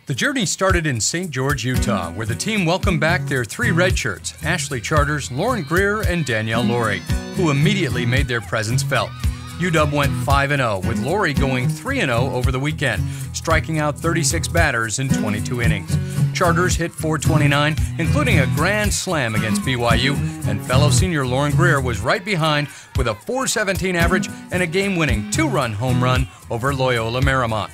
The journey started in St. George, Utah, where the team welcomed back their three redshirts, Ashley Charters, Lauren Greer, and Danielle Laurie, who immediately made their presence felt. UW went 5-0, with Laurie going 3-0 over the weekend, striking out 36 batters in 22 innings. Charters hit .429, including a grand slam against BYU, and fellow senior Lauren Greer was right behind with a .417 average and a game-winning two-run home run over Loyola Marymount.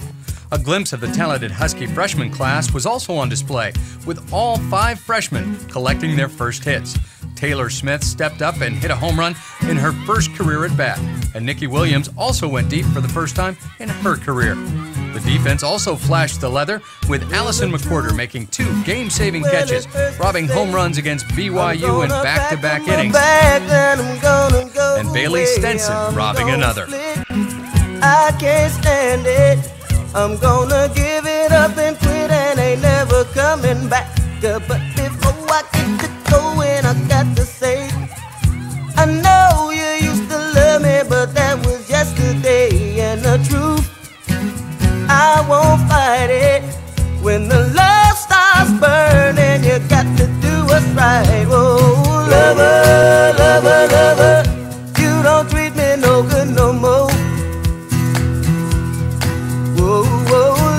A glimpse of the talented Husky freshman class was also on display, with all 5 freshmen collecting their first hits. Taylor Smith stepped up and hit a home run in her first career at bat, and Nikki Williams also went deep for the first time in her career. The defense also flashed the leather, with Allison McWhorter making 2 game-saving catches, robbing home runs against BYU in back-to-back innings, and Bailey Stenson robbing another. I can't stand it. I'm gonna give it up and quit and ain't never coming back. But before I get to going, I got to say, I know you used to love me, but that was yesterday. And the truth, I won't fight it. When the love starts burning, you got to do what's right. Oh, lover, lover, lover, you don't treat me no good no more.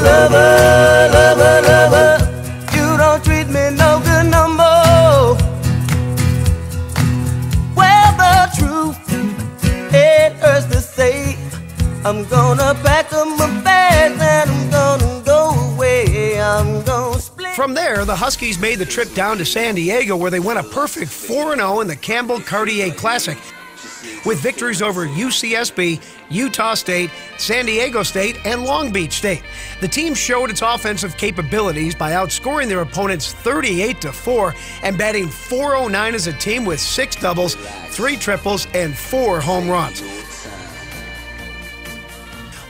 Lover, lover, lover, you don't treat me no good no more. Well, the truth, it hurts to say, I'm gonna pack up my bags and I'm gonna go away. I'm gonna split. From there, the Huskies made the trip down to San Diego, where they went a perfect 4-0 in the Campbell Cartier Classic, with victories over UCSB, Utah State, San Diego State, and Long Beach State. The team showed its offensive capabilities by outscoring their opponents 38-4 and batting .409 as a team with 6 doubles, 3 triples, and 4 home runs.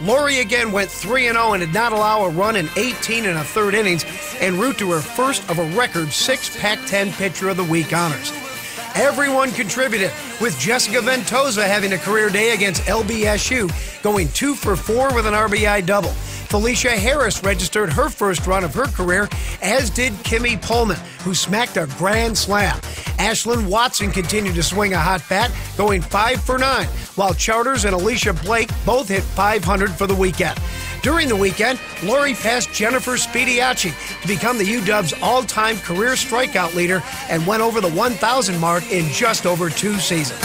Laurie again went 3-0 and did not allow a run in 18 1/3 innings en route to her first of a record 6 Pac-10 Pitcher of the Week honors. Everyone contributed, with Jessica Ventosa having a career day against LBSU, going 2 for 4 with an RBI double. Felicia Harris registered her first run of her career, as did Kimmy Pullman, who smacked a grand slam. Ashlyn Watson continued to swing a hot bat, going 5 for 9, while Charters and Alicia Blake both hit .500 for the weekend. During the weekend, Laurie passed Jennifer Spediacci to become the UW's all-time career strikeout leader and went over the 1,000 mark in just over 2 seasons.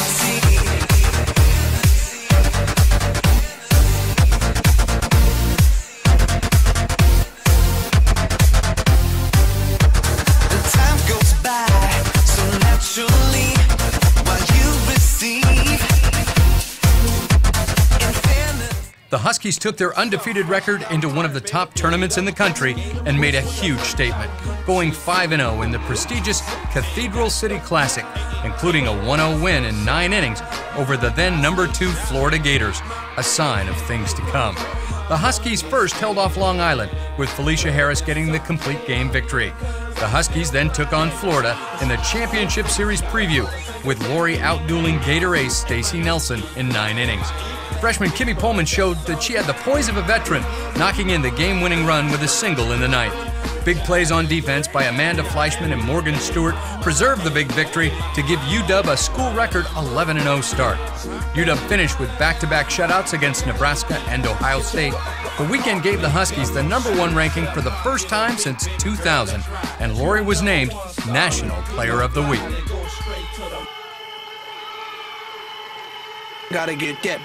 The Huskies took their undefeated record into one of the top tournaments in the country and made a huge statement, going 5-0 in the prestigious Cathedral City Classic, including a 1-0 win in 9 innings over the then #2 Florida Gators, a sign of things to come. The Huskies first held off Long Island, with Felicia Harris getting the complete game victory. The Huskies then took on Florida in the Championship Series preview, with Laurie outdueling Gator ace Stacey Nelson in 9 innings. Freshman Kimmy Pullman showed that she had the poise of a veteran, knocking in the game-winning run with a single in the 9th. Big plays on defense by Amanda Fleischman and Morgan Stewart preserved the big victory to give UW a school record 11-0 start. UW finished with back-to-back shutouts against Nebraska and Ohio State. The weekend gave the Huskies the #1 ranking for the first time since 2000, and Laurie was named National Player of the Week. Gotta get that.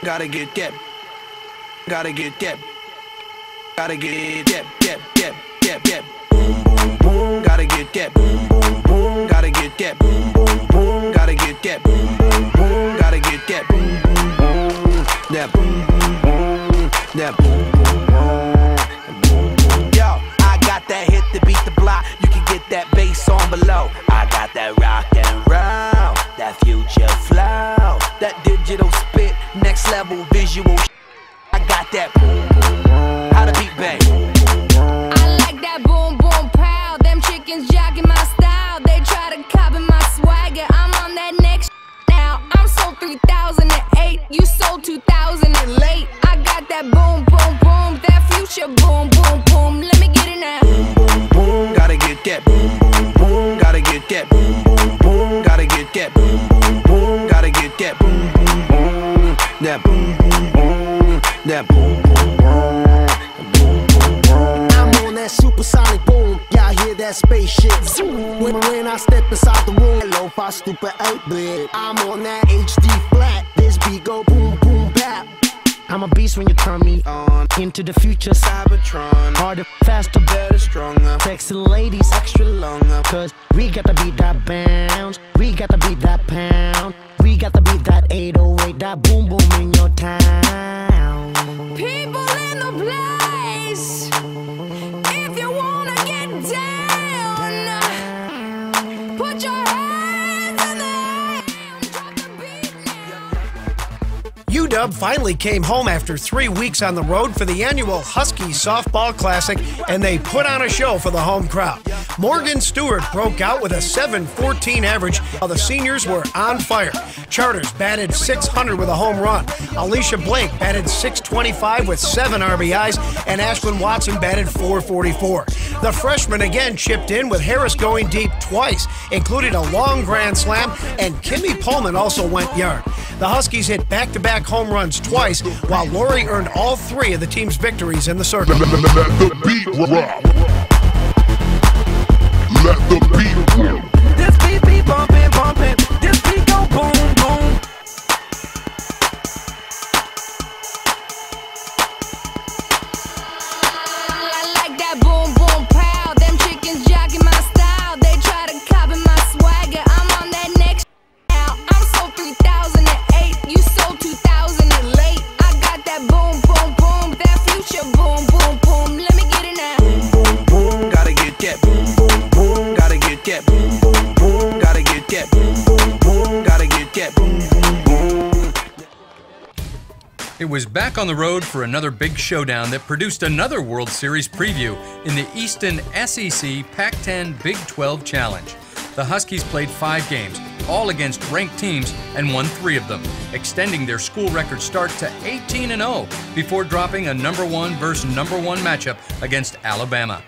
Gotta get that. Gotta get that. Gotta get that. Boom, boom, boom. Gotta get that. Boom, boom, boom. Gotta get that. Boom, boom, boom. Gotta get that. Boom, boom, boom. Gotta get that. Boom, boom, boom. That boom, boom, boom. That boom, boom, boom. Yo, I got that hit to beat the block. You can get that bass on below. I got that rock and roll, that future flow, that digital spit, next level visual. I got that boom, boom, boom. How the beat bang? I like that boom, boom, pow. Them chickens jogging my style. They try to copy my swagger. I'm on that next now. I'm sold 3008. You sold 2000 and late. I I got that boom, boom, boom, that future boom, boom, boom. Let me get it now. Boom, boom, boom, gotta get that. Boom, boom, boom, gotta get that. Boom, boom, boom, gotta get that. Boom, boom, boom, gotta get that. Boom, boom, boom, that boom, boom, boom, that boom, boom, boom. I'm on that supersonic boom. Y'all hear that spaceship zoom when I step inside the room. Lo-fi stupid 8-bit. I'm on that HD flat. This beat go boom, boom, bap. I'm a beast when you turn me on. Into the future, Cybertron. Harder, faster, better, stronger. Sexy ladies, extra longer. Cause we got to beat that bounce. We got to beat that pound. We got to beat that 808, that boom boom in your town. People in the place, if you wanna get down, put your hands in the air, drop the beat now. UW finally came home after 3 weeks on the road for the annual Husky Softball Classic, and they put on a show for the home crowd. Morgan Stewart broke out with a .714 average, while the seniors were on fire. Charters batted .600 with a home run. Alicia Blake batted .625 with 7 RBIs, and Ashlyn Watson batted .444. The freshman again chipped in with Harris going deep twice, including a long grand slam, and Kimmy Pullman also went yard. The Huskies hit back-to-back home runs twice, while Lori earned all 3 of the team's victories in the circle. Let the beat rock. Let the beat rock. This beat be bumpin', bumpin'. This beat go boom, boom. I like that boom, boom, pow. Them chickens jocking my style. They try to copy my swagger. I'm on that next now. I'm so 3008. You so 2008. I got that boom, boom, boom. That future boom, boom, boom. Let me get it now. Boom, boom, boom, gotta get that. Boom, boom, boom, gotta get that. Boom, boom, boom, gotta get that. Boom, boom, boom, gotta get that. Boom, boom, boom. It was back on the road for another big showdown that produced another World Series preview in the Easton SEC Pac-10 Big 12 Challenge. The Huskies played 5 games, all against ranked teams, and won 3 of them, extending their school record start to 18-0 before dropping a #1 versus #1 matchup against Alabama.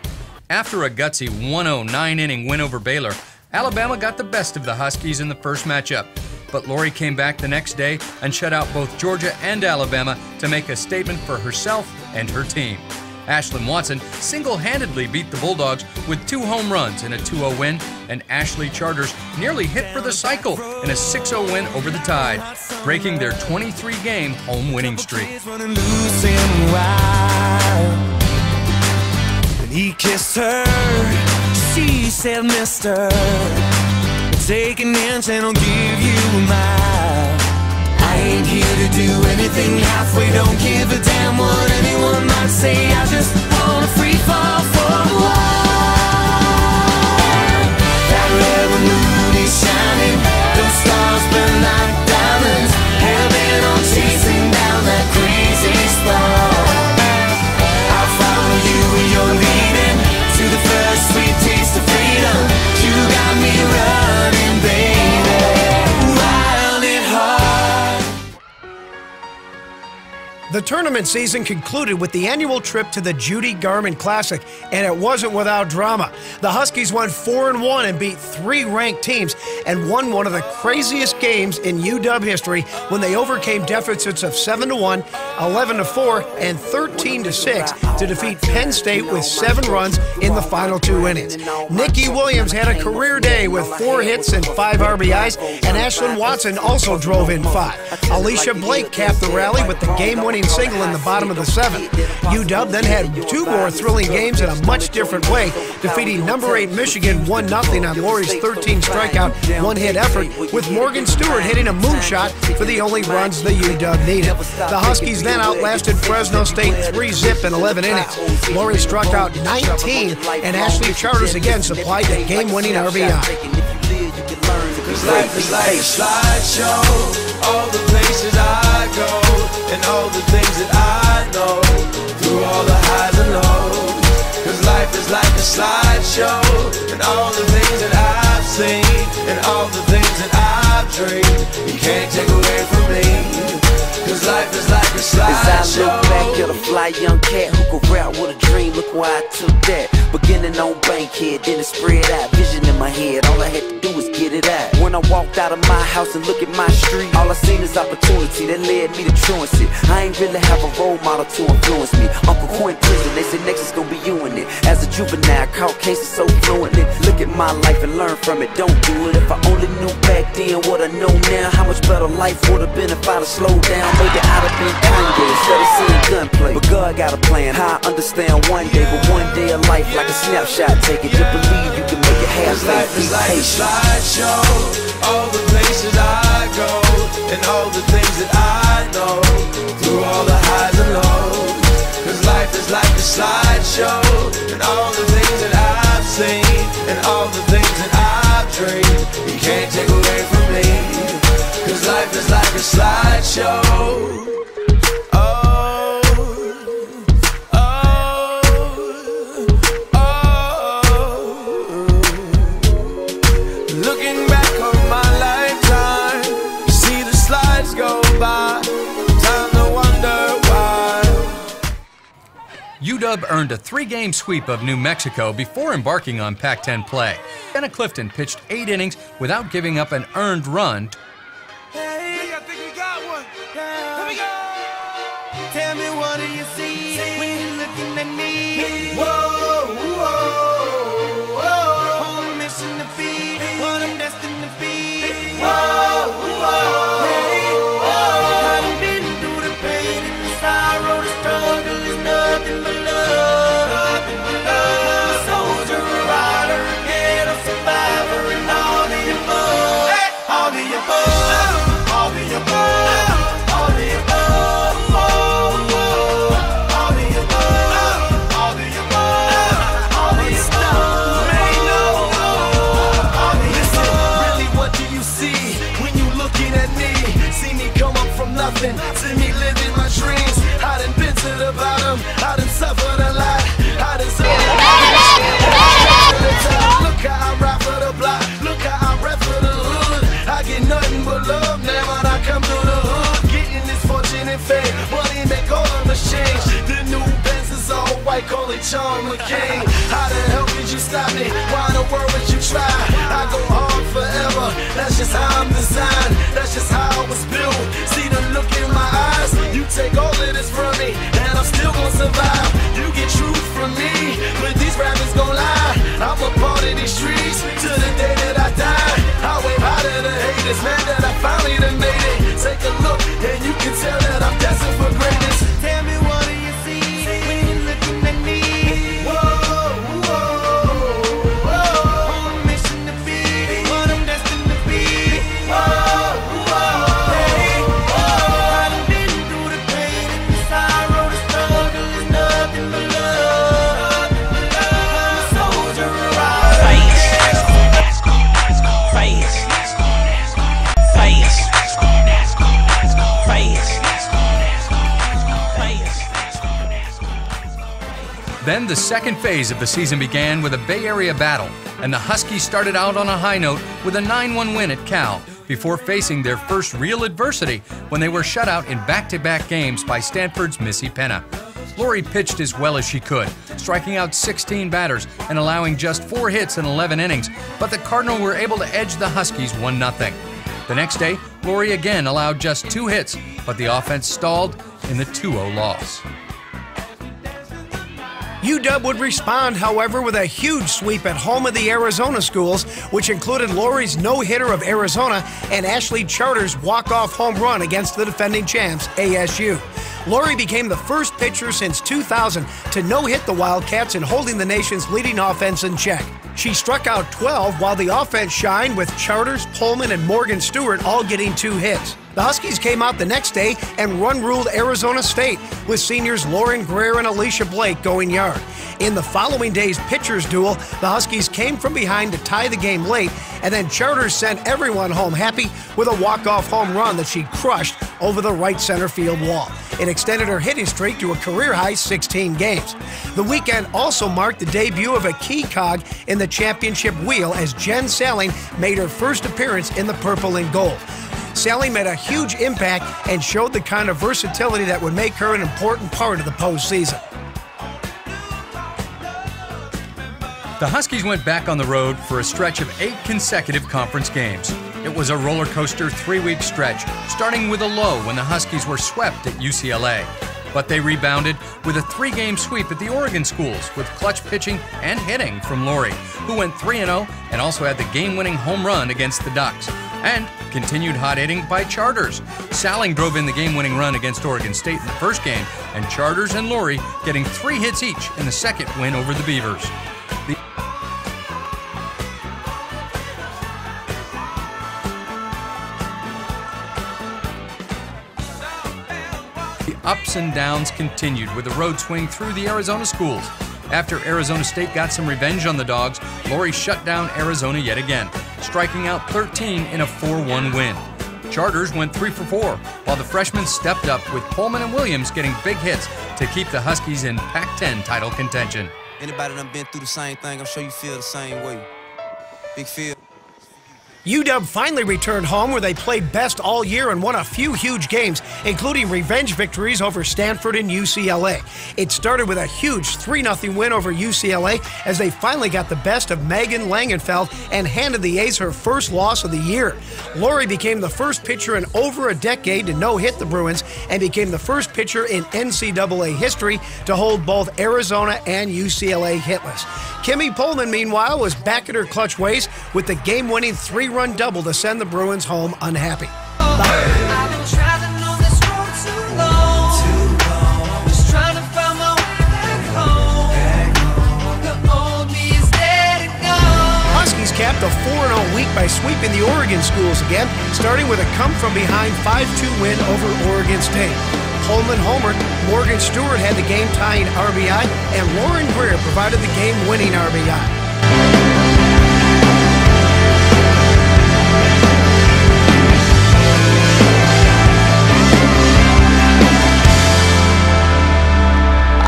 After a gutsy 1-0 9-inning win over Baylor, Alabama got the best of the Huskies in the first matchup. But Lori came back the next day and shut out both Georgia and Alabama to make a statement for herself and her team. Ashlyn Watson single-handedly beat the Bulldogs with 2 home runs in a 2-0 win, and Ashley Charters nearly hit for the cycle in a 6-0 win over the Tide, breaking their 23-game home winning streak. He kissed her, she said, mister, take an inch and I'll give you a mile. I ain't here to do anything halfway, don't give a damn what anyone might say. I just wanna free fall for a while. That red moon is shining, those stars burn like diamonds. Hell bent on chasing down that crazy star. I'll follow you in your leading to the first sweet taste of freedom. You got me running, baby, wild and hard. The tournament season concluded with the annual trip to the Judy Garment Classic, and it wasn't without drama. The Huskies went 4-1 and beat 3 ranked teams and won one of the craziest games in UW history when they overcame deficits of 7-1, 11-4, and 13-6 to defeat Penn State with 7 runs in the final 2 innings. Nikki Williams had a career day with 4 hits and 5 RBIs, and Ashlyn Watson also drove in 5. Alicia Blake capped the rally with the game-winning single in the bottom of the 7th. UW then had 2 more thrilling games in a much different way, defeating number 8 Michigan 1-0 on Lori's 13-strikeout, 1-hit effort, with Morgan Stewart hitting a moonshot for the only runs the UW needed. The Huskies then outlasted Fresno State 3-zip in 11 innings. Lori struck out 19, and Ashley Charters again supplied the game-winning RBI. Cause life is like a slideshow, all the places I go, and all the things that I know, through all the highs and lows. Cause life is like a slideshow, and all the things that I've seen, and all the things that I've dreamed, you can't take away from me. Cause life is like a slideshow. As I look back at a fly young cat who could rap with a dream, look where I took that. Beginning on Bankhead, then it spread out. Vision in my head, all I had to do was get it out. When I walked out of my house and look at my street, all I seen is opportunity that led me to truancy. I ain't really have a role model to influence me. Uncle Quint prison, they said next is gonna be you in it. As a juvenile, caught cases so fluently. Look at my life and learn from it, don't do it. If I only knew back then what I know now, how much better life would have been if I'd have slowed down. Maybe I'd have been Kanye instead of seeing gunplay. But God got a plan, how I understand one day. But one day of life like a snapshot, take it. Just believe you can make it half. Life is like a slideshow. All the places I go and all the things that I know, through all the highs and lows. Cause life is like a slideshow, and all the things that I've seen and all the things that I've dreamed, you can't take away from me. Cause life is like a slideshow. UW earned a 3-game sweep of New Mexico before embarking on Pac-10 play. Jenna Clifton pitched 8 innings without giving up an earned run. Hey, I think we got one. Here we go. Tell me, what do you see when you're looking at me? Whoa, whoa, whoa. I'm missing the beat, what I'm destined to be. Whoa, whoa. Hey, whoa. I done been through the pain and the sorrow, the struggle is nothing but love. Nothing but love. A soldier, a rider, a ghetto survivor, and all the above. All the above. All the above. All the above. All the above. All the above. All the above. All the above. Listen, really, what do you see when you looking at me? See me come up from nothing, see me living my dreams. I done been to the bottom, I done suffered a lot, I done suffered a lot. Look how I ride for the block, look how I rap for the hood. I get nothing but love now when I come through the hood. Getting this fortune and fame, money make all of us change. The new Benz is all white, call it John McCain. How the hell could you stop me? Why in the world would you try? I go hard forever, that's just how I'm designed. That's just how I was built. See the look in my eyes, you take all of this from me, and I'm still gonna survive. You get truth from me, but these rappers gon' lie. I'm a part of these streets to the day that I die. I wave out of the haters, man, that I finally done made it. Take a look, and you can tell that I'm destined for greatness. Tell me, what do you see when you're looking at me? Whoa, whoa, whoa. I'm missing the beat, what I'm destined to be. Whoa, whoa. Hey, whoa. I done been through the pain and the sorrow, the struggle is nothing but love. I'm a soldier, a rider. Then the second phase of the season began with a Bay Area battle, and the Huskies started out on a high note with a 9-1 win at Cal before facing their first real adversity when they were shut out in back-to-back games by Stanford's Missy Pena. Lori pitched as well as she could, striking out 16 batters and allowing just 4 hits in 11 innings, but the Cardinals were able to edge the Huskies 1-0. The next day, Lori again allowed just 2 hits, but the offense stalled in the 2-0 loss. UW would respond, however, with a huge sweep at home of the Arizona schools, which included Lori's no-hitter of Arizona and Ashley Charter's walk-off home run against the defending champs, ASU. Lori became the first pitcher since 2000 to no-hit the Wildcats in holding the nation's leading offense in check. She struck out 12 while the offense shined, with Charters, Pullman, and Morgan Stewart all getting 2 hits. The Huskies came out the next day and run-ruled Arizona State, with seniors Lauren Greer and Alicia Blake going yard. In the following day's pitchers' duel, the Huskies came from behind to tie the game late, and then Charters sent everyone home happy with a walk-off home run that she crushed over the right center field wall. It extended her hitting streak to a career-high 16 games. The weekend also marked the debut of a key cog in the championship wheel as Jen Salling made her first appearance in the purple and gold. Sally made a huge impact and showed the kind of versatility that would make her an important part of the postseason. The Huskies went back on the road for a stretch of 8 consecutive conference games. It was a roller coaster 3-week stretch, starting with a low when the Huskies were swept at UCLA. But they rebounded with a 3-game sweep at the Oregon schools with clutch pitching and hitting from Laurie, who went 3-0 and also had the game-winning home run against the Ducks. And continued hot hitting by Charters. Salling drove in the game-winning run against Oregon State in the first game, and Charters and Laurie getting 3 hits each in the second win over the Beavers. The ups and downs continued with a road swing through the Arizona schools. After Arizona State got some revenge on the Dogs, Laurie shut down Arizona yet again, striking out 13 in a 4-1 win. Charters went 3 for 4, while the freshmen stepped up with Pullman and Williams getting big hits to keep the Huskies in Pac-10 title contention. Anybody done been through the same thing, I'm sure you feel the same way. Big feel. UW finally returned home where they played best all year and won a few huge games, including revenge victories over Stanford and UCLA. It started with a huge 3-0 win over UCLA as they finally got the best of Megan Langenfeld and handed the A's her first loss of the year. Laurie became the first pitcher in over a decade to no-hit the Bruins and became the first pitcher in NCAA history to hold both Arizona and UCLA hitless. Kimmy Pullman, meanwhile, was back at her clutch ways with the game-winning 3-run double to send the Bruins home unhappy. Huskies capped a 4-0 week by sweeping the Oregon schools again, starting with a come-from-behind 5-2 win over Oregon State. Pullman homered, Morgan Stewart had the game-tying RBI, and Lauren Greer provided the game-winning RBI.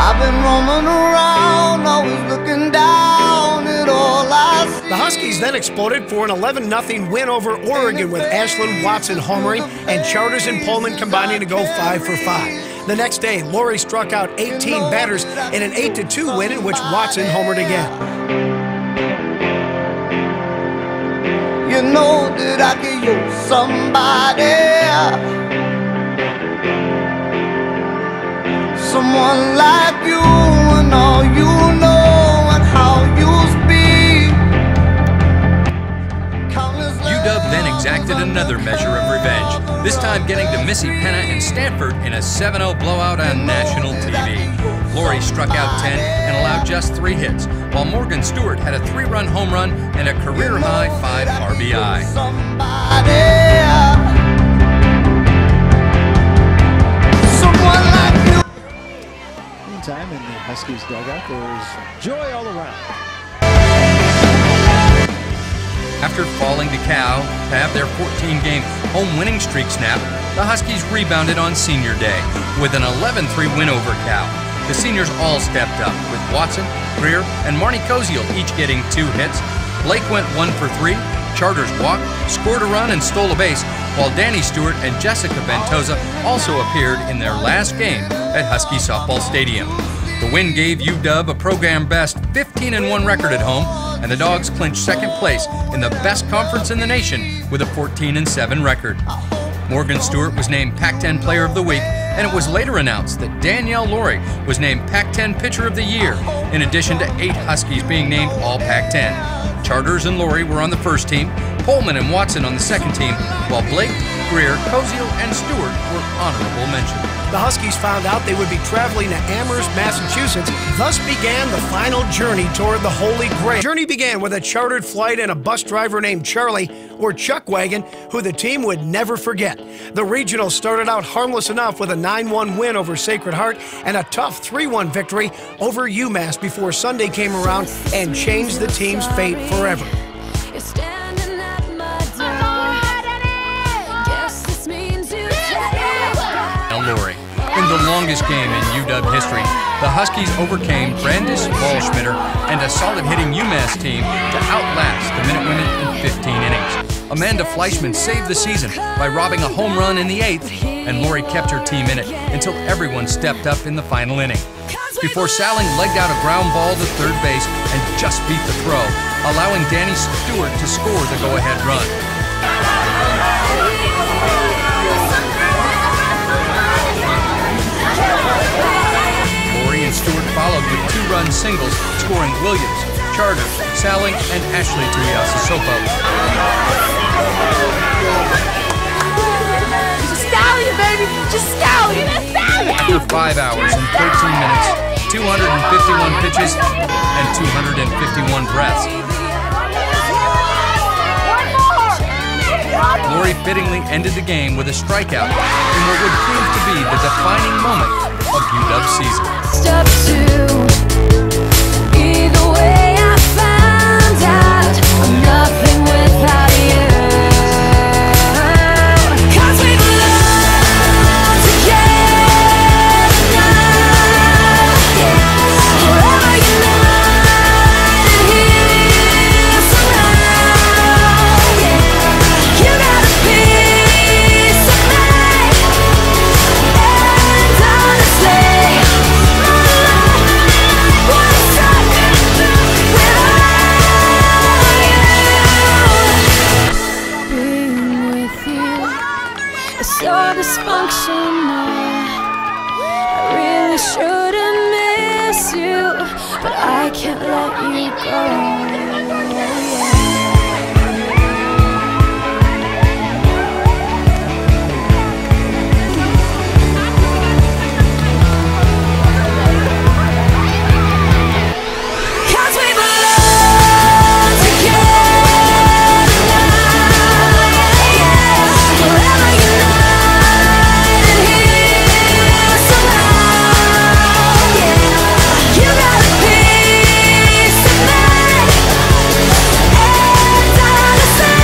I've been roaming around, always looking down at all I see. The Huskies then exploded for an 11-0 win over Oregon with Ashlyn Watson homering and Charters and Pullman combining to go 5 for 5. The next day, Laurie struck out 18 batters in an 8-2 win in which Watson homered again. You know that I could use somebody, someone like you, and all you know and how you speak. UW then exacted another measure of revenge, this time getting to Missy Penna and Stanford in a 7-0 blowout on national TV. Laurie struck out 10 and allowed just 3 hits, while Morgan Stewart had a 3-run home run and a career-high 5 RBI. Meantime, in the Huskies dugout, there's joy all around. After falling to Cal to have their 14-game home winning streak snap, the Huskies rebounded on Senior Day with an 11-3 win over Cal. The seniors all stepped up, with Watson, Greer, and Marnie Koziel each getting 2 hits. Blake went 1 for 3, Charters walked, scored a run, and stole a base, while Danny Stewart and Jessica Ventosa also appeared in their last game at Husky Softball Stadium. The win gave UW a program-best 15-1 record at home, and the Dogs clinched second place in the best conference in the nation with a 14-7 record. Morgan Stewart was named Pac-10 Player of the Week, and it was later announced that Danielle Laurie was named Pac-10 Pitcher of the Year, in addition to 8 Huskies being named All Pac-10. Charters and Laurie were on the first team, Pullman and Watson on the second team, while Blake, Greer, Koziel, and Stewart were honorable mentions. The Huskies found out they would be traveling to Amherst, Massachusetts. Thus began the final journey toward the Holy Grail. The journey began with a chartered flight and a bus driver named Charlie, or Chuck Wagon, who the team would never forget. The regionals started out harmless enough with a 9-1 win over Sacred Heart and a tough 3-1 victory over UMass before Sunday came around and changed the team's fate forever. Laurie. In the longest game in UW history, the Huskies overcame Brandis Waldschmitter and a solid hitting UMass team to outlast the Minute Women in 15 innings. Amanda Fleischman saved the season by robbing a home run in the 8th, and Lori kept her team in it until everyone stepped up in the final inning. Before Salling legged out a ground ball to third base and just beat the throw, allowing Danny Stewart to score the go-ahead run. Lori and Stewart followed with 2-run singles, scoring Williams, Charter, Salling, and Ashley Tuiasosopo. Stallion, baby! Just stallion! After 5 hours and 13 minutes, 251 pitches, and 251 breaths. Lori fittingly ended the game with a strikeout in what would prove to be the defining moment of UW's season. Step 2. Either way I found out I'm nothing without you. 'Cause we belong together now. Forever united here somehow. You got a piece of me, and honestly, what's up without you? Being with you is so dysfunctional. I really shouldn't miss you, but I can't let you go. Cause we belong together now. Forever united here somehow. You got a piece of me, and honestly,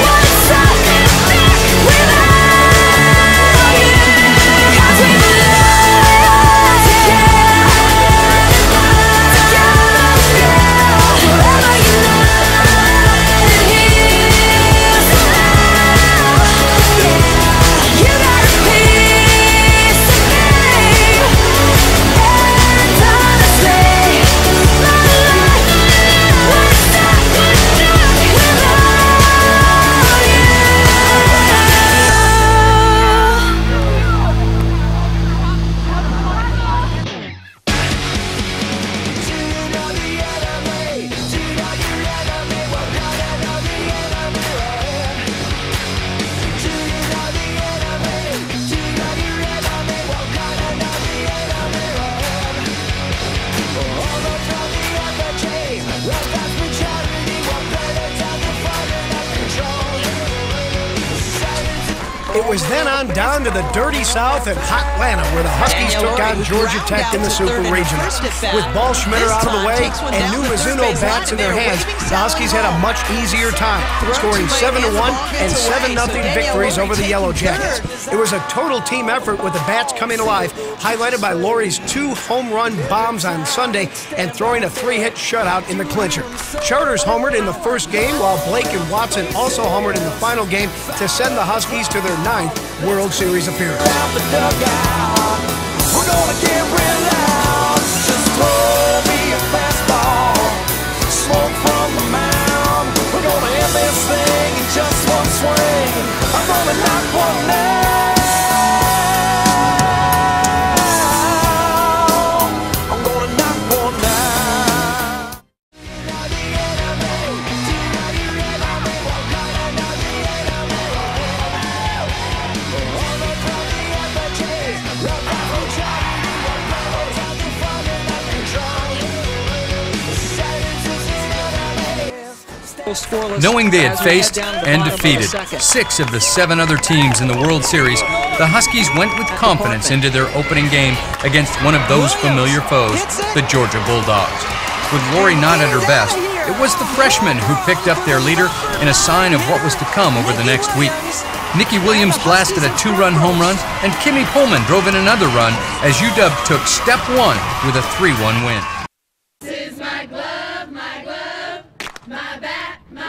what's up without you? 'Cause we belong forever united here somehow. You got a piece of me, and honestly, what's up without you? It was then on down to the dirty South and Hotlanta, where the Huskies took on Georgia Tech in the Super Regionals. With Ball Schmitter out of the way and new Mizuno bats in their hands, the Huskies had a much easier time, scoring 7-1 and 7-0 victories over the Yellow Jackets. It was a total team effort with the bats coming alive, highlighted by Lori's 2 home run bombs on Sunday and throwing a 3-hit shutout in the clincher. Charters homered in the first game, while Blake and Watson also homered in the final game to send the Huskies to their 9th World Series appearance. We're gonna get real loud. Just throw me a fastball. Smoke from the mound. We're gonna end this thing in just one swing. I'm gonna knock one down. I'm gonna knock one down. Knowing they had faced and defeated 6 of the 7 other teams in the World Series, the Huskies went with confidence into their opening game against one of those familiar foes, the Georgia Bulldogs. With Lori not at her best, it was the freshmen who picked up their leader in a sign of what was to come over the next week. Nikki Williams blasted a 2-run home run, and Kimmy Pullman drove in another run as UW took step 1 with a 3-1 win. This is my glove, my bat, my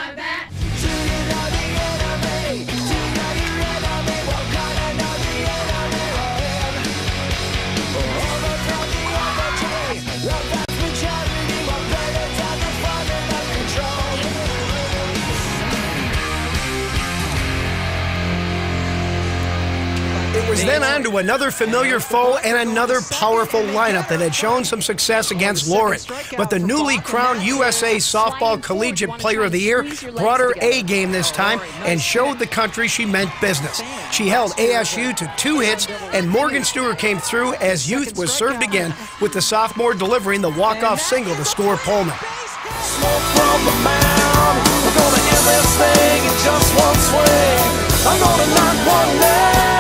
was then on to another familiar foe and another powerful lineup that had shown some success against Lauren. But the newly crowned USA Softball Collegiate Player of the Year brought her A game this time and showed the country she meant business. She held ASU to 2 hits, and Morgan Stewart came through as Youth was served again, with the sophomore delivering the walk-off single to score Pullman. Smoke from the mound, we're gonna end this thing in just one swing. I'm gonna knock one down.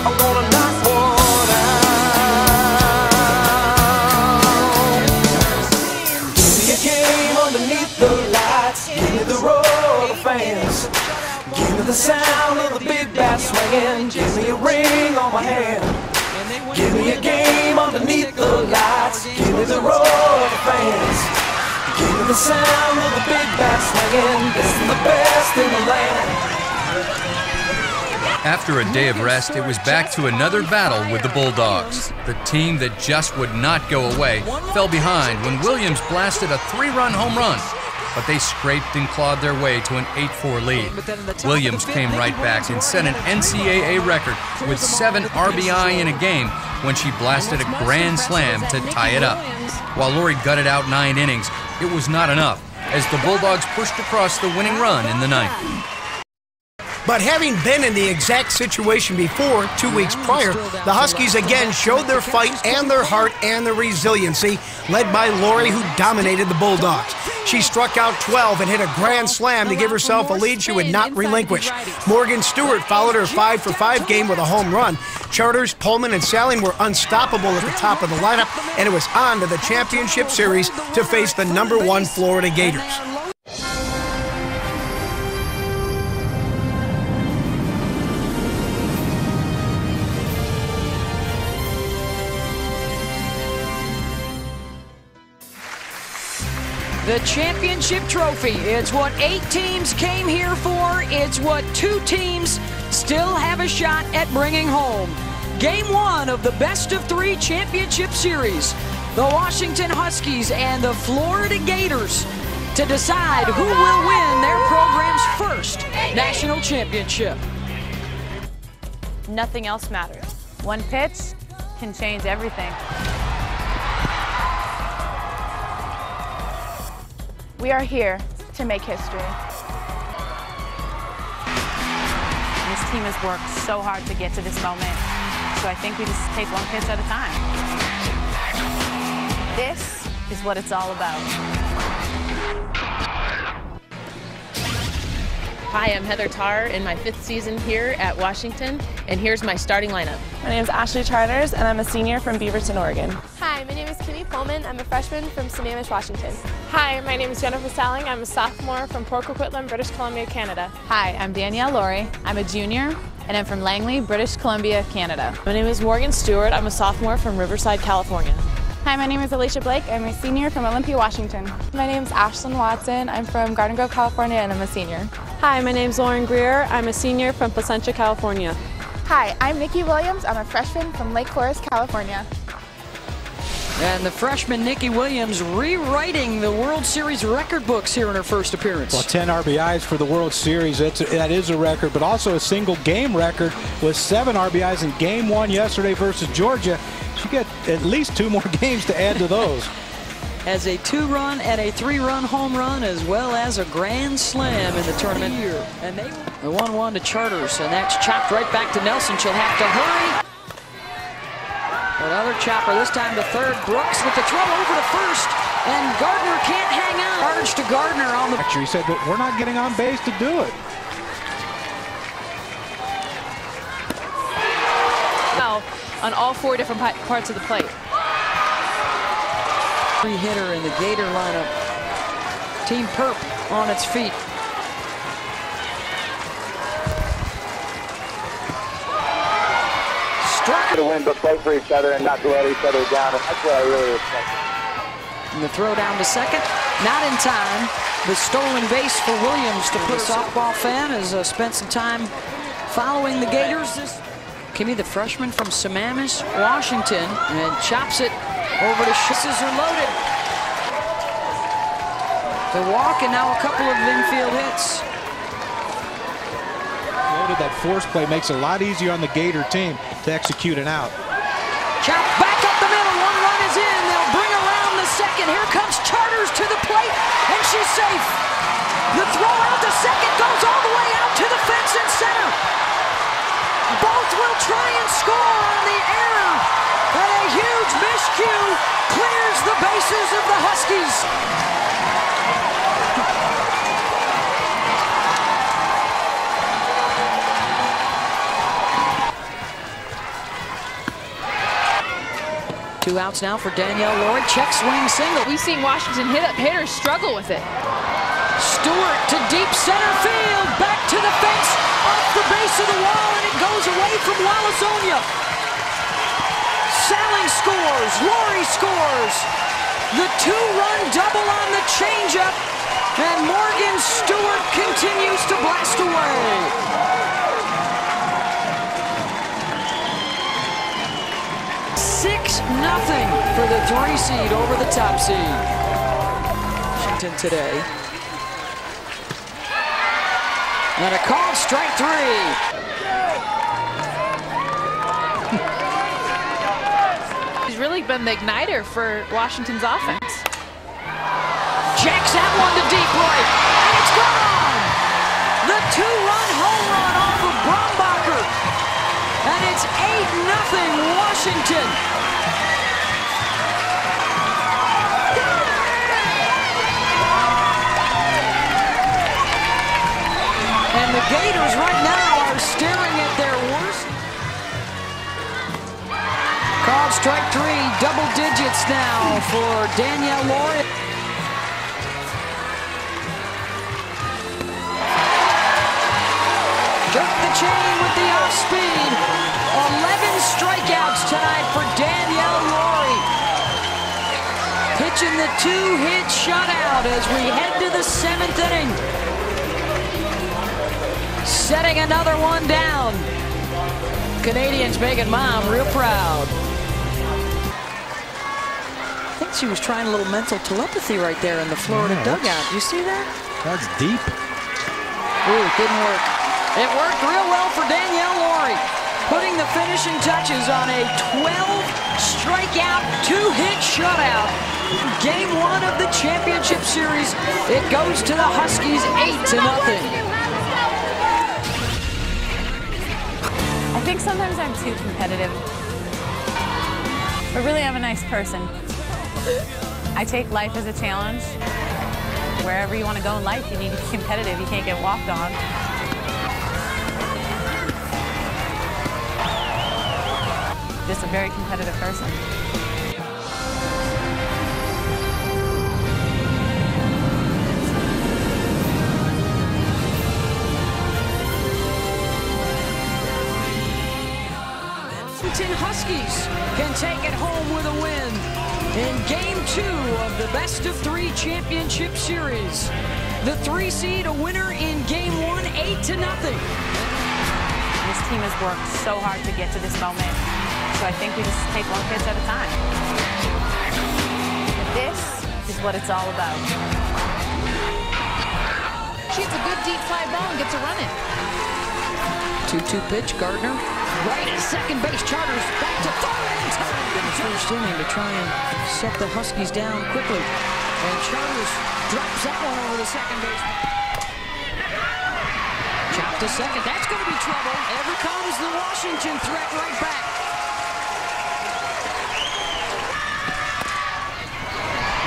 I'm gonna knock one out. Give me a game underneath the lights. Give me the roar of the fans. Give me the sound of the big bat swinging. Give me a ring on my hand. Give me a game underneath the lights. Give me the roar of the fans. Give me the sound of the big bat swinging. This is the best in the land. After a day of rest, it was back to another battle with the Bulldogs. The team that just would not go away fell behind when Williams blasted a 3-run home run. But they scraped and clawed their way to an 8-4 lead. Williams came right back and set an NCAA record with 7 RBI in a game when she blasted a grand slam to tie it up. While Lori gutted out 9 innings, it was not enough as the Bulldogs pushed across the winning run in the 9th. But having been in the exact situation before, 2 weeks prior, the Huskies again showed their fight and their heart and their resiliency, led by Lori, who dominated the Bulldogs. She struck out 12 and hit a grand slam to give herself a lead she would not relinquish. Morgan Stewart followed her 5-for-5 game with a home run. Charters, Pullman, and Salling were unstoppable at the top of the lineup, and it was on to the championship series to face the #1 Florida Gators. The championship trophy. It's what 8 teams came here for. It's what 2 teams still have a shot at bringing home. Game 1 of the best-of-3 championship series. The Washington Huskies and the Florida Gators to decide who will win their program's first national championship. Nothing else matters. One pitch can change everything. We are here to make history. This team has worked so hard to get to this moment, so I think we just take one pitch at a time. This is what it's all about. Hi, I'm Heather Tarr in my 5th season here at Washington, and here's my starting lineup. My name is Ashley Charters, and I'm a senior from Beaverton, Oregon. Hi, my name is Kimmy Pullman. I'm a freshman from Sammamish, Washington. Hi, my name is Jennifer Salling. I'm a sophomore from Port Coquitlam, British Columbia, Canada. Hi, I'm Danielle Laurie. I'm a junior, and I'm from Langley, British Columbia, Canada. My name is Morgan Stewart. I'm a sophomore from Riverside, California. Hi, my name is Alicia Blake. I'm a senior from Olympia, Washington. My name is Ashlyn Watson. I'm from Garden Grove, California, and I'm a senior. Hi, my name is Lauren Greer. I'm a senior from Placentia, California. Hi, I'm Nikki Williams. I'm a freshman from Lake Forest, California. And the freshman Nikki Williams rewriting the World Series record books here in her first appearance. Well, 10 RBIs for the World Series. That is a record, but also a single game record with 7 RBIs in Game 1 yesterday versus Georgia. She got at least 2 more games to add to those. As a 2-run and a 3-run home run, as well as a grand slam in the tournament. And they the 1-1 to Charters, and that's chopped right back to Nelson. She'll have to hurry. Another chopper, this time to third. Brooks with the throw over to first, and Gardner can't hang on. Charge to Gardner on the. Actually, he said that we're not getting on base to do it. Now, on all 4 different parts of the plate. 3-hitter in the Gator lineup. Team Perp on its feet. Struck to win, but play for each other and not to let each other down. And that's what I really respect. And the throw down to second, not in time. The stolen base for Williams to put a softball fan has spent some time following the Gators. Kimmy, the freshman from Sammamish, Washington, and chops it over to Scissors are loaded. The walk and now a couple of infield hits. noted, that force play makes it a lot easier on the Gator team to execute an out. Count back up the middle. One run is in. They'll bring around the second. Here comes Charters to the plate, and she's safe. The throw out to second goes all the way out to the fence in center. Both will try and score on the error, and a huge miscue clears the bases of the Huskies. Two outs now for Danielle Laurie. Check swing single. We've seen Washington hitters struggle with it. Stewart to deep center field. Back to the fence. Off the base of the wall, and it goes away from Wallisonia. Salling scores. Laurie scores. The two-run double on the changeup. And Morgan Stewart continues to blast away. 6-0 for the 3 seed over the top seed. Washington today. And a called strike 3. He's really been the igniter for Washington's offense. Jacks that one to deep right, and it's gone! The two-run home run off of Brombacher. And it's 8-0 Washington. And the Gators right now are staring at their worst. Called strike 3, double digits now for Danielle Laurie. Jerk the chain with the off speed. 11 strikeouts tonight for Danielle Laurie. Pitching the 2-hit shutout as we head to the 7th inning. Setting another one down. Canadians making Mom real proud. I think she was trying a little mental telepathy right there in the Florida dugout. You see that? That's deep. Ooh, it didn't work. It worked real well for Danielle Laurie, putting the finishing touches on a 12-strikeout, 2-hit shutout. Game 1 of the championship series. It goes to the Huskies 8-0. I think sometimes I'm too competitive, but really I'm a nice person. I take life as a challenge. Wherever you want to go in life, you need to be competitive. You can't get walked on. Just a very competitive person. Huskies can take it home with a win in Game 2 of the Best of 3 Championship Series. The 3 seed a winner in Game 1, 8-0. This team has worked so hard to get to this moment, so I think we just take one pitch at a time. This is what it's all about. She hits a good deep fly ball and gets a run in. 2-2 pitch, Gardner. Right at second base, Charters back to third in time in the first inning to try and set the Huskies down quickly. And Charters drops that one over the second base. Chop to second, that's going to be trouble. Ever comes the Washington threat right back.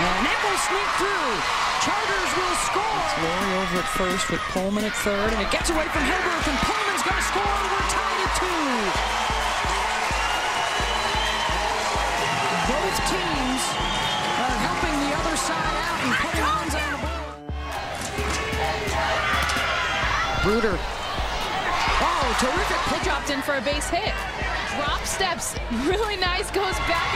And that will sneak through. Charters will score. It's Laurie over at first with Pullman at third, and it gets away from Hildreth, and Pullman's going to score. We're tied at 2. Both teams are helping the other side out and putting runs on the board. Bruder. Oh, terrific. He dropped in for a base hit. Drop steps. Really nice. Goes back.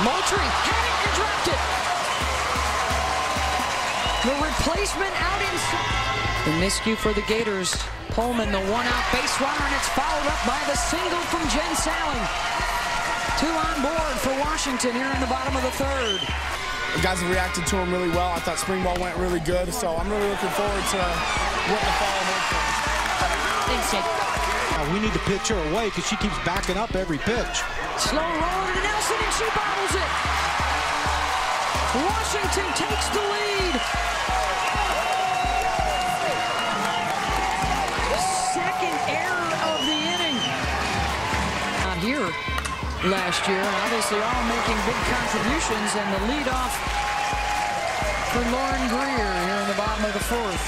Moultrie had it and dropped it. The replacement out inside. The miscue for the Gators. Pullman, the one-out base runner, and it's followed up by the single from Jen Salling. 2 on board for Washington here in the bottom of the 3rd. The guys have reacted to him really well. I thought spring ball went really good, so I'm really looking forward to what the fall holds for us. Thanks, Jake. We need to pitch her away because she keeps backing up every pitch. Slow roll to Nelson, and she bobbles it. Washington takes the lead. Second error of the inning. Not here last year, and obviously all making big contributions, and the leadoff for Lauren Greer here in the bottom of the fourth.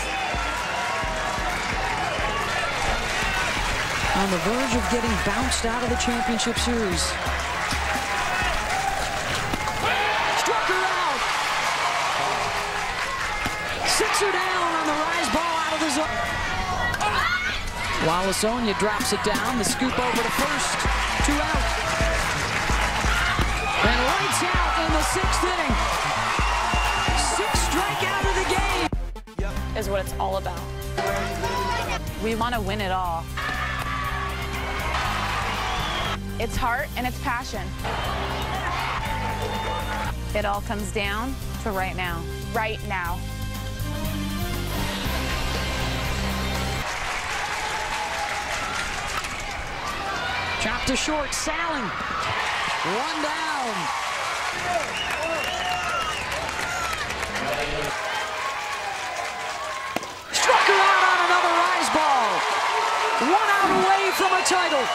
On the verge of getting bounced out of the championship series. Struck her out. Sits her down on the rise ball out of the zone. While Lasonia drops it down, the scoop over to first. 2 out. And lights out in the 6th inning. 6th strikeout of the game. Is what it's all about. We want to win it all. It's heart and it's passion. It all comes down to right now. Right now. Chopped to short, Salling. 1 down. Struck her out on another rise ball. 1 out away from a title.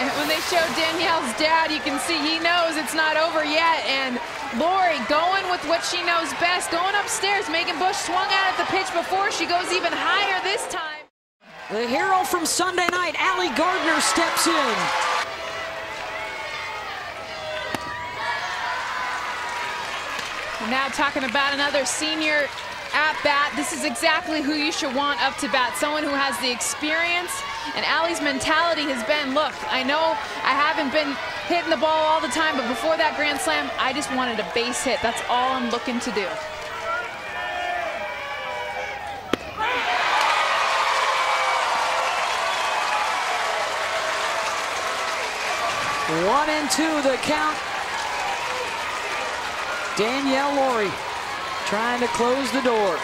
And when they show Danielle's dad, you can see he knows it's not over yet. And Lori going with what she knows best, going upstairs. Megan Bush swung out at the pitch before. She goes even higher this time. The hero from Sunday night, Allie Gardner, steps in. We're now talking about another senior at bat. This is exactly who you should want up to bat. Someone who has the experience. And Allie's mentality has been, look, I know I haven't been hitting the ball all the time, but before that grand slam, I just wanted a base hit. That's all I'm looking to do. One and two, the count. Danielle Lori trying to close the door.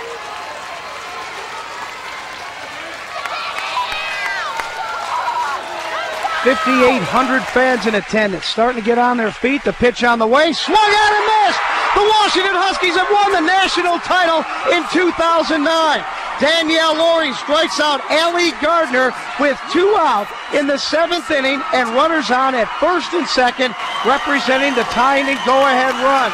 5,800 fans in attendance, starting to get on their feet. The pitch on the way, swung out and missed. The Washington Huskies have won the national title in 2009. Danielle Lori strikes out Allie Gardner with 2 out in the 7th inning, and runners on at first and second, representing the tying and go-ahead run.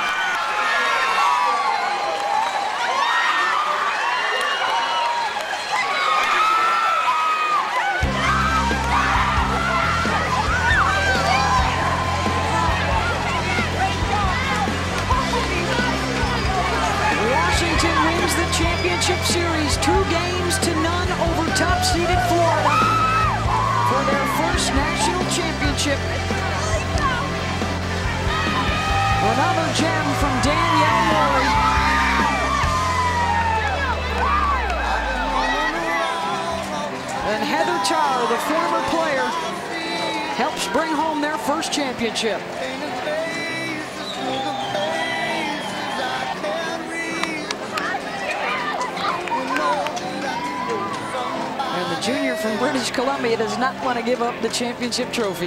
Championship series, 2 games to none over top-seeded Florida for their first national championship. Another gem from Danielle Lori. And Heather Tarr, the former player, helps bring home their first championship. Junior from British Columbia does not want to give up the championship trophy.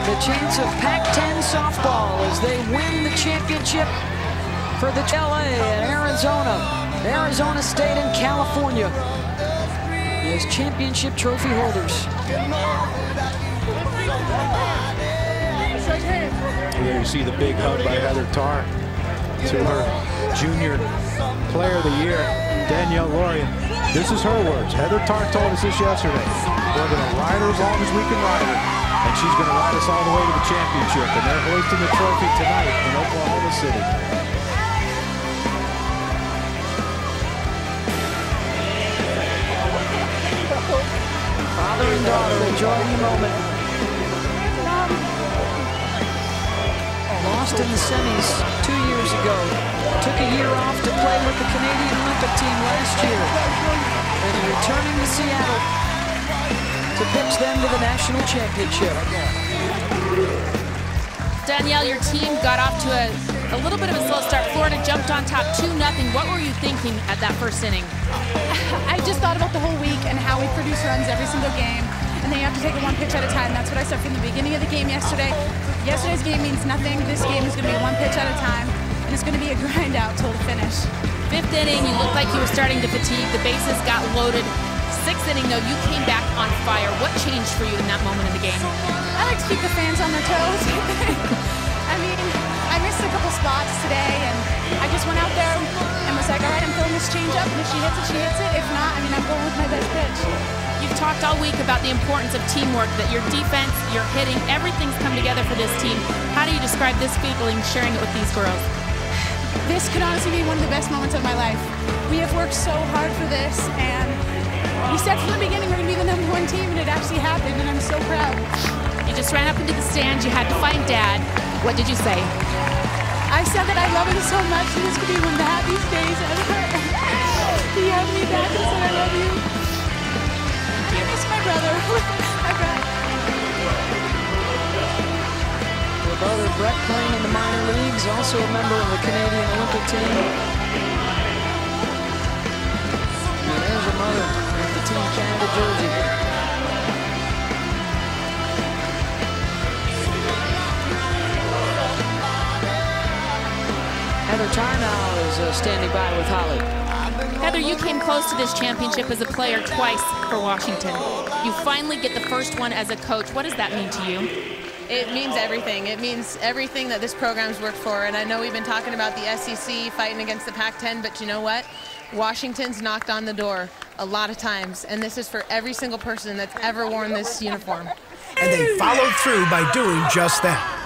The chance of Pac-10 softball as they win the championship for the LA and Arizona State and California as championship trophy holders. There you see the big hug by Heather Tarr to her junior player of the year, Danielle Lori. This is her words. Heather Tarr told us this yesterday. We're going to ride her as long as we can ride her, and she's going to ride us all the way to the championship. And they're hoisting the trophy tonight in Oklahoma City. Father and daughter enjoying the moment. Lost in the semis 2 years years ago. Took a year off to play with the Canadian Olympic team last year. And returning to Seattle to pitch them to the national championship. Danielle, your team got off to a little bit of a slow start. Florida jumped on top 2-0. What were you thinking at that first inning? I just thought about the whole week and how we produce runs every single game. And then you have to take it one pitch at a time. That's what I said from the beginning of the game yesterday. Yesterday's game means nothing. This game is going to be one pitch at a time. And it's going to be a grind out till the finish. 5th inning, you looked like you were starting to fatigue. The bases got loaded. 6th inning, though, you came back on fire. What changed for you in that moment in the game? I like to keep the fans on their toes. I mean, I missed a couple spots today, and I just went out there and was like, all right, I'm throwing this changeup, and if she hits it, she hits it. If not, I mean, I'm going with my best pitch. You've talked all week about the importance of teamwork, that your defense, your hitting, everything's come together for this team. How do you describe this feeling, sharing it with these girls? This could honestly be one of the best moments of my life. We have worked so hard for this, and we said from the beginning we're going to be the #1 team, and it actually happened, and I'm so proud. You just ran up into the stands. You had to find Dad. What did you say? I said that I love him so much, and this could be one of the happiest days ever. He hugged me back and said, I love you. I miss my brother. My brother. Your brother Brett playing in the minor leagues, also a member of the Canadian Olympic team. And there's your mother with the Team Canada jersey. Heather Tarnow is standing by with Holly. Heather, you came close to this championship as a player twice for Washington. You finally get the first one as a coach. What does that mean to you? It means everything. It means everything that this program's worked for. And I know we've been talking about the SEC fighting against the Pac-10, but you know what? Washington's knocked on the door a lot of times, and this is for every single person that's ever worn this uniform. And they followed through by doing just that.